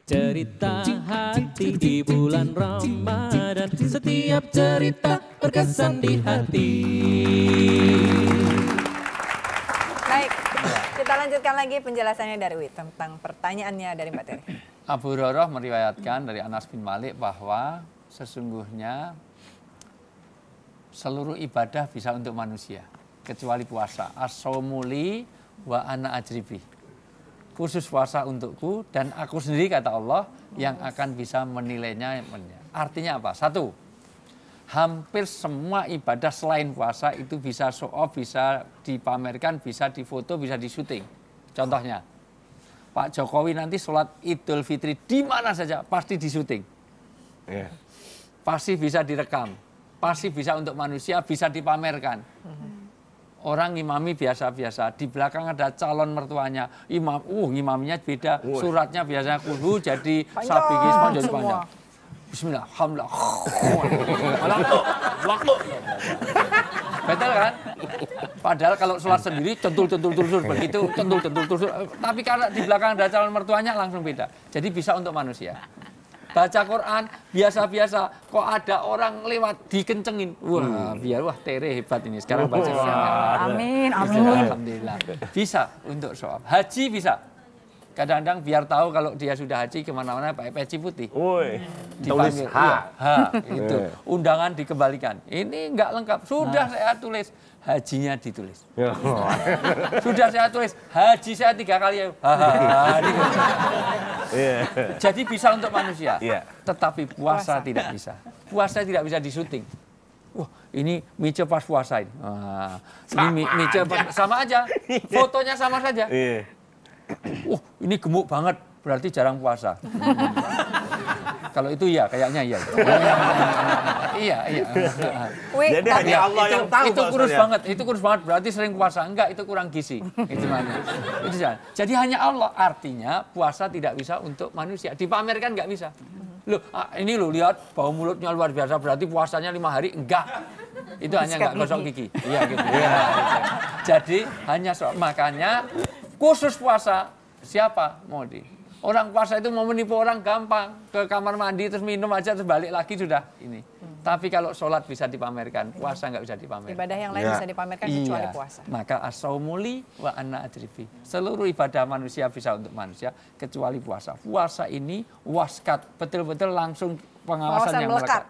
Cerita hati di bulan Ramadan, setiap cerita berkesan di hati. Baik, kita lanjutkan lagi penjelasannya dari Wi tentang pertanyaannya dari Mbak Teri. Abu Hurairah meriwayatkan dari Anas bin Malik bahwa sesungguhnya seluruh ibadah bisa untuk manusia kecuali puasa. As-shaumuli wa ana ajribi. Khusus puasa untukku dan aku sendiri kata Allah yang akan bisa menilainya. Artinya apa? Satu, hampir semua ibadah selain puasa itu bisa show off, bisa dipamerkan, bisa difoto, bisa disuting. Contohnya, Pak Jokowi nanti sholat Idul Fitri di mana saja pasti disuting. Pasti bisa direkam, pasti bisa untuk manusia, bisa dipamerkan. Orang ngimami biasa-biasa, di belakang ada calon mertuanya, ngimaminya beda, suratnya biasanya kudu jadi sabigis, jadi panjang. Bismillah, alhamdulillah. Waktu. Betul kan? Padahal kalau sholat sendiri centul begitu, centul. Tapi kalau di belakang ada calon mertuanya langsung beda. Jadi bisa untuk manusia. Baca Quran biasa-biasa, kok ada orang lewat dikencengin. Wah, Tere hebat ini sekarang baca Quran. Amin. Alhamdulillah. Bisa untuk sholat. Haji bisa. Kadang-kadang biar tahu kalau dia sudah haji kemana-mana pakai peci putih. Dipanggil, itu. Undangan dikembalikan. Ini enggak lengkap. Sudah saya tulis, hajinya ditulis. Sudah saya tulis, haji saya 3 kali. Jadi bisa untuk manusia. Tetapi puasa tidak bisa. Puasa tidak bisa disuting. Wah, ini Mice pas puasa ini. Ini Mice sama aja. Fotonya sama saja. Ini gemuk banget, berarti jarang puasa. Kalau itu iya, kayaknya iya. Iya. Jadi hanya Allah yang tahu. Itu kurus banget, berarti sering puasa. Enggak, itu kurang gizi. Itu jadi hanya Allah, artinya puasa tidak bisa untuk manusia. Dipamerkan nggak bisa. Loh, ini loh lihat bau mulutnya luar biasa, berarti puasanya 5 hari. Enggak. Itu hanya nggak gosok gigi. Iya gitu. Jadi hanya makanya khusus puasa, siapa mau orang puasa itu mau menipu orang gampang, ke kamar mandi terus minum aja terus balik lagi sudah ini. Tapi kalau sholat bisa dipamerkan, puasa nggak bisa dipamerkan. Ibadah yang lain bisa dipamerkan kecuali puasa. Maka as-shaumuli wa ana ajribi. Seluruh ibadah manusia bisa untuk manusia kecuali puasa. Puasa ini waskat, betul-betul langsung pengawasan yang melekat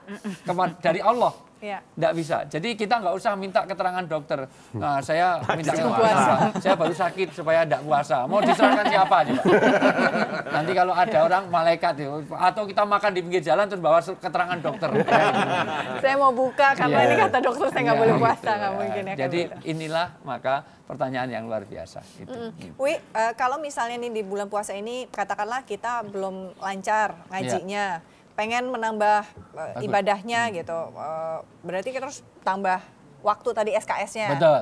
dari Allah. Nggak bisa. Jadi kita nggak usah minta keterangan dokter. Nah, saya minta puasa. Saya baru sakit supaya nggak puasa. Mau diserahkan siapa aja, Pak? Nanti kalau ada orang malaikat atau kita makan di pinggir jalan terus bawa keterangan dokter. Saya mau buka karena ini kata dokter saya nggak boleh puasa, nggak mungkin ya. Jadi inilah maka pertanyaan yang luar biasa. Wi, kalau misalnya nih di bulan puasa ini katakanlah kita belum lancar ngajinya. Pengen menambah ibadahnya gitu, berarti kita harus tambah waktu tadi SKS-nya. Betul,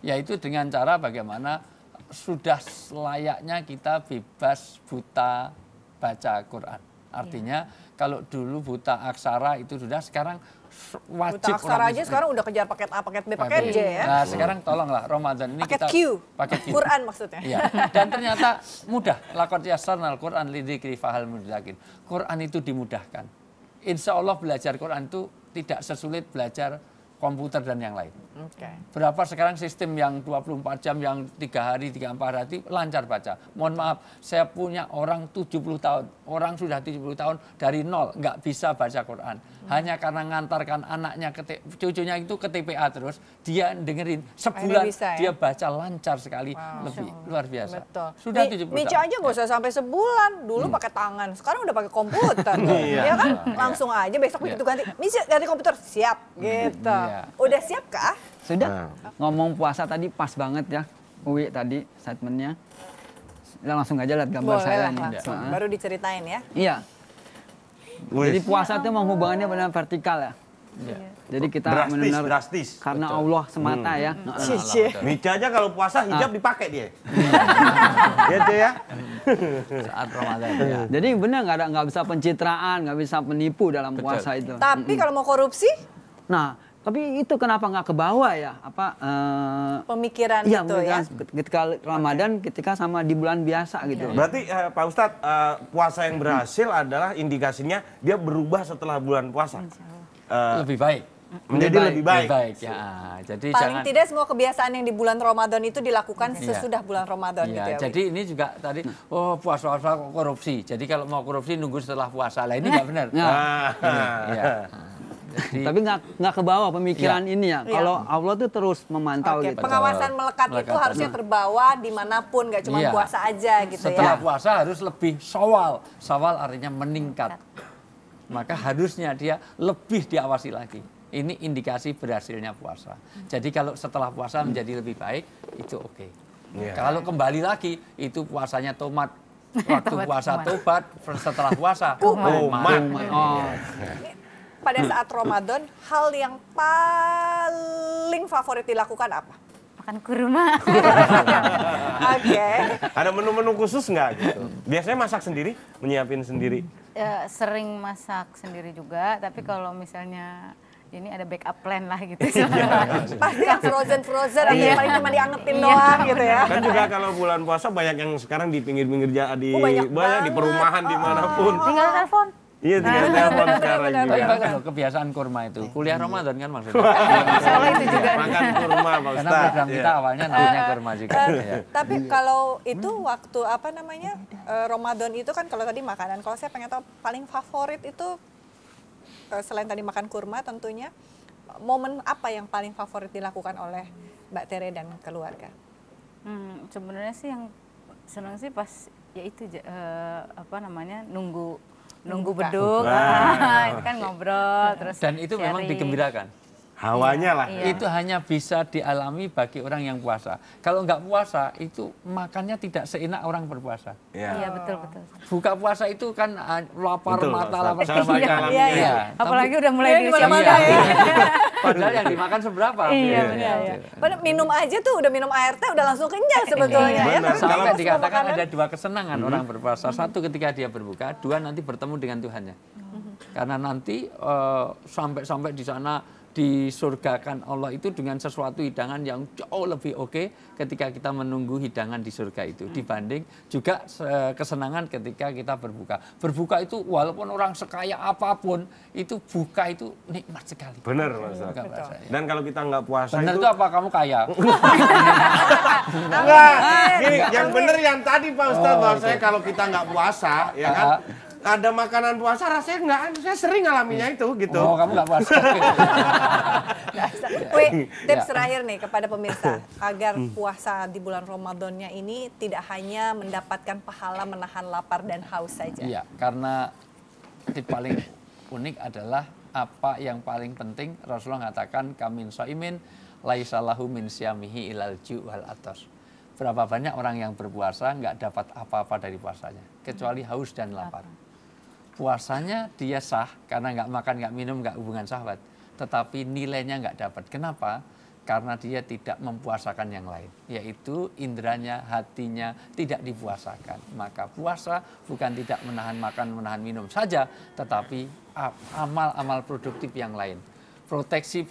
yaitu dengan cara bagaimana sudah selayaknya kita bebas buta baca Quran. Artinya kalau dulu buta aksara itu sudah, sekarang wajib. Buta aksara aja sekarang udah kejar paket A, paket B, paket J ya. Nah sekarang tolonglah Ramadan ini paket kita paket Q, Quran maksudnya. Iya. Dan ternyata mudah. Laqad yassarnal Quran lidzikri fahal mudzakir. Quran itu dimudahkan. Insya Allah belajar Quran itu tidak sesulit belajar komputer dan yang lain. Berapa sekarang sistem yang 24 jam, yang 3 hari, 3-4 hari lancar baca. Mohon maaf, saya punya orang 70 tahun, orang sudah 70 tahun dari nol nggak bisa baca Quran. Hanya karena ngantarkan anaknya, cucunya itu ke TPA terus, dia dengerin sebulan bisa, dia baca lancar sekali, lebih luar biasa. Betul. Sudah 70 tahun. Mica aja nggak usah sampai sebulan, dulu pakai tangan, sekarang udah pakai komputer. Ya kan, langsung aja besok begitu ganti, Mica ganti komputer, siap gitu. Udah siap kah? Sudah. Ngomong puasa tadi pas banget ya, Uwi tadi statementnya. Kita langsung aja lihat gambar saya nih. Baru diceritain ya. Iya. Jadi puasa itu menghubungannya benar vertikal ya. Jadi kita benar-benar drastis. Karena Allah semata ya. Mica aja kalau puasa hijab dipakai dia. Gitu ya. Saat Ramadan ya. Jadi benar nggak bisa pencitraan, nggak bisa penipu dalam puasa itu. Tapi kalau mau korupsi? Nah, Tapi itu kenapa nggak ke bawah ya? Pemikiran iya, itu ya. ketika Ramadan, ketika sama di bulan biasa gitu. Berarti Pak Ustadz, puasa yang berhasil adalah indikasinya dia berubah setelah bulan puasa. Lebih baik. Menjadi lebih baik. Ya, jadi Paling jangan. tidak semua kebiasaan yang di bulan Ramadan itu dilakukan sesudah bulan Ramadan gitu ya. Jadi ini juga tadi, puasa kok korupsi. Jadi kalau mau korupsi nunggu setelah puasa. Lah ini nggak benar. Iya. Jadi, Tapi nggak ke bawah pemikiran ini ya. Iya. Kalau Allah tuh terus memantau Oke, gitu. pengawasan melekat itu harusnya terbawa dimanapun, nggak cuma Iya. puasa aja gitu setelah ya. puasa harus lebih sawal. Sawal artinya meningkat. Maka harusnya dia lebih diawasi lagi. Ini indikasi berhasilnya puasa. Jadi kalau setelah puasa menjadi lebih baik, itu oke. Iya. Kalau kembali lagi, itu puasanya tomat. Waktu puasa tobat, setelah puasa Tomat. Oh. Pada saat Ramadan, hal yang paling favorit dilakukan apa? Makan kurma. Oke. Ada menu-menu khusus nggak gitu? Biasanya masak sendiri, menyiapin sendiri. Sering masak sendiri juga, tapi kalau misalnya ini ada backup plan lah gitu. Pasti yang frozen atau yang paling cuma diangetin Iya. doang gitu ya. Kan juga kalau bulan puasa banyak yang sekarang di pinggir-pinggir di banyak di perumahan dimanapun. Tinggal telepon. Iya, tinggal telepon sekarang benar, juga. Tapi bagus loh kebiasaan kurma itu. Kuliah Ramadan kan maksudnya. Soalnya itu juga. Makan kurma, Pak Karena Ustadz. program kita awalnya namanya kurma juga. Ya. Tapi kalau itu waktu apa namanya Ramadan itu kan kalau tadi makanan, kalau saya pengen tahu paling favorit itu selain tadi makan kurma tentunya momen apa yang paling favorit dilakukan oleh Mbak Tere dan keluarga? Sebenarnya sih yang senang sih pas ya itu apa namanya nunggu beduk, itu kan ngobrol terus. Dan itu memang sharing. digembirakan. Hawanya lah. Iya. Itu hanya bisa dialami bagi orang yang puasa. Kalau nggak puasa, itu makannya tidak seenak orang berpuasa. Iya betul. Buka puasa itu kan lapar Betul, mata, Pak lapar Ustadz. Sama segala alaminya. Iya. Apalagi udah mulai Iya, di di mana-mana Iya. ya. Padahal yang dimakan seberapa? Iya, Iya. Padahal minum aja tuh udah minum air teh udah langsung kenyang sebetulnya ya. Benar. Tapi Sampai kalau semua dikatakan makanan- ada dua kesenangan orang berpuasa. Satu ketika dia berbuka, dua nanti bertemu dengan Tuhannya. Karena nanti sampai di sana disurgakan Allah itu dengan sesuatu hidangan yang jauh lebih oke ketika kita menunggu hidangan di surga itu dibanding juga kesenangan ketika kita berbuka. Berbuka itu walaupun orang sekaya apapun itu buka itu nikmat sekali. Benar, Pak Ustadz. Buka puasa, ya. Dan kalau kita nggak puasa Benar itu itu apa kamu kaya? enggak. Gini, yang bener yang tadi Pak Ustadz bahwasanya kalau kita nggak puasa, ya kan? Ada makanan puasa rasanya nggak, saya sering ngalaminnya itu gitu. Oh, kamu nggak puasa. Wih, tips terakhir nih kepada pemirsa agar puasa di bulan Ramadannya ini tidak hanya mendapatkan pahala menahan lapar dan haus saja. Iya, karena tip paling unik adalah apa yang paling penting Rasulullah mengatakan kamin soimin laisalahu min syamihi ilal ju' wal atas. Berapa banyak orang yang berpuasa nggak dapat apa-apa dari puasanya kecuali haus dan lapar. Puasanya dia sah karena nggak makan, nggak minum, nggak hubungan syahwat. Tetapi nilainya nggak dapat. Kenapa? Karena dia tidak mempuasakan yang lain. Yaitu indranya, hatinya tidak dipuasakan. Maka puasa bukan tidak menahan makan, menahan minum saja. Tetapi amal-amal produktif yang lain. Proteksi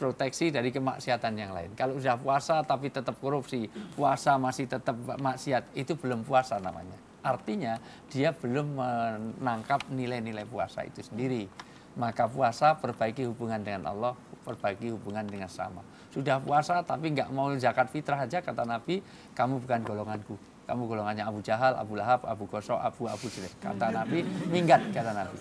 dari kemaksiatan yang lain. Kalau sudah puasa tapi tetap korupsi, puasa masih tetap maksiat, itu belum puasa namanya. Artinya dia belum menangkap nilai-nilai puasa itu sendiri. Maka puasa perbaiki hubungan dengan Allah, perbaiki hubungan dengan sama. Sudah puasa tapi nggak mau zakat fitrah aja, kata Nabi, kamu bukan golonganku. Kamu golongannya Abu Jahal, Abu Lahab, Abu Gosok, Abu Jilid. Kata Nabi, minggat kata Nabi.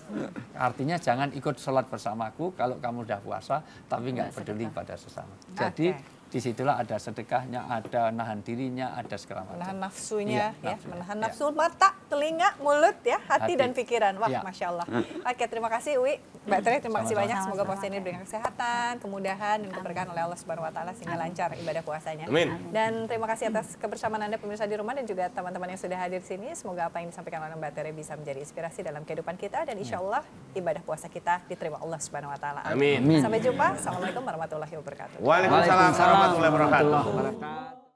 Artinya jangan ikut sholat bersamaku kalau kamu udah puasa, tapi nggak peduli pada sesama. Jadi disitulah ada sedekahnya, ada nahan dirinya, ada segala macam. Menahan nafsunya, Iya, ya, menahan nafsu mata, telinga, mulut, ya, hati dan pikiran. Wah, Iya. masya Allah. Oke, terima kasih Uwi, Mbak Tere, terima kasih Sama-sama. banyak. Semoga puasa ini diberikan kesehatan, kemudahan, dan keberkahan oleh Allah Subhanahu Wa Taala sehingga lancar ibadah puasanya. Amin. Dan terima kasih atas kebersamaan Anda pemirsa di rumah dan juga teman-teman yang sudah hadir di sini. Semoga apa yang disampaikan oleh Mbak Tere bisa menjadi inspirasi dalam kehidupan kita dan insya Allah ibadah puasa kita diterima Allah Subhanahu Wa Taala. Amin. Sampai jumpa. Assalamualaikum warahmatullahi wabarakatuh. Waalaikumsalam warahmatullahi wabarakatuh. Wabarakatuh.